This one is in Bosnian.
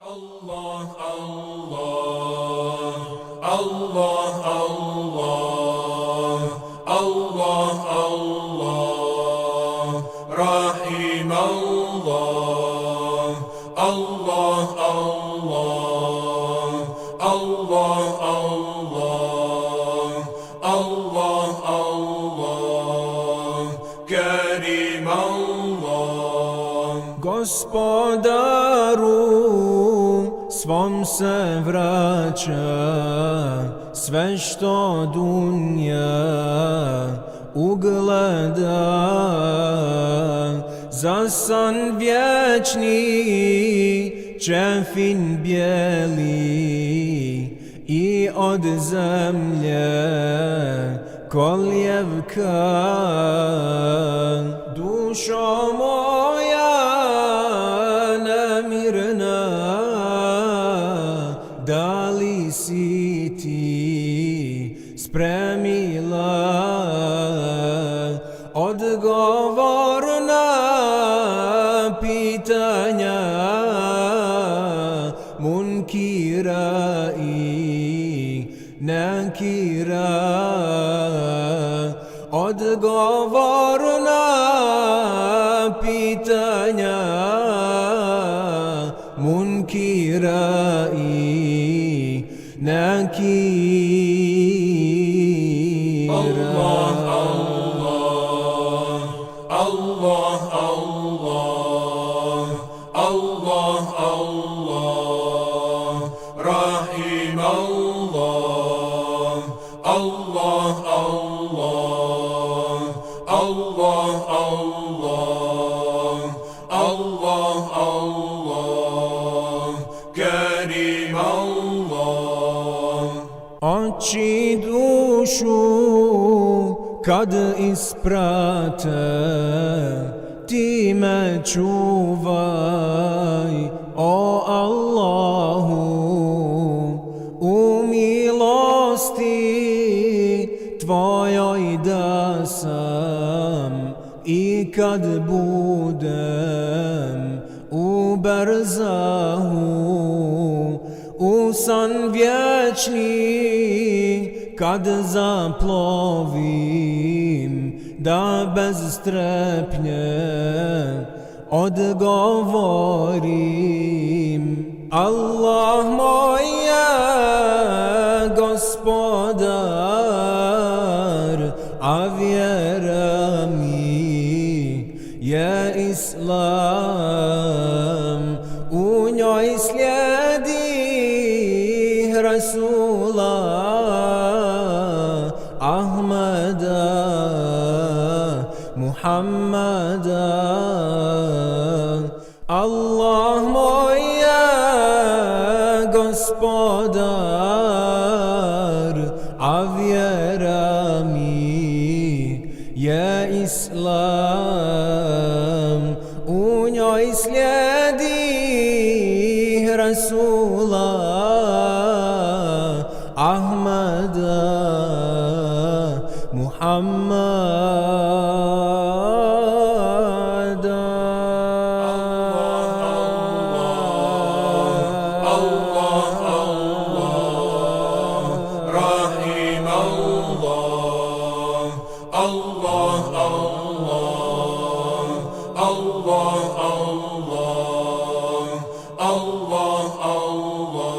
Allah, Allah, Allah, Allah, Allah, Allah, Rahim Allah, Allah, Allah, Allah, Allah, Allah, Allah, Karim Allah. Gospodaru, svom se vraća sve što dunja ugleda, za san vječni čefin bijeli i od zemlje koljevka. Dušo moja nemirna, da li si ti spremila odgovor na pitanja munkira i nakira? Odgovor na pitanja munkira i nakira. Allah, Allah, Allah, Allah, Allah, Rahim Allah, Allah, Allah, Allah, Allah, Allah, Allah, Karim Allah. Oči dušu kad isprate, ti me čuvaj, o Allahu, u milosti tvojoj da sam i kad budem u barzahu, u san vječni kad zaplovim, da bez strepnje odgovorim. Allah moj je gospodar, a vjera mi je Islam. U njoj slijedi Rasula Ahmada Muhammada. Allah moj je gospodar, a vjera mi je Islam. U njoj slijedi Rasula Ahmada Muhammada. Allah, Allah, Rahim Allah, Allah, Allah, Allah, Allah, Allah, Allah,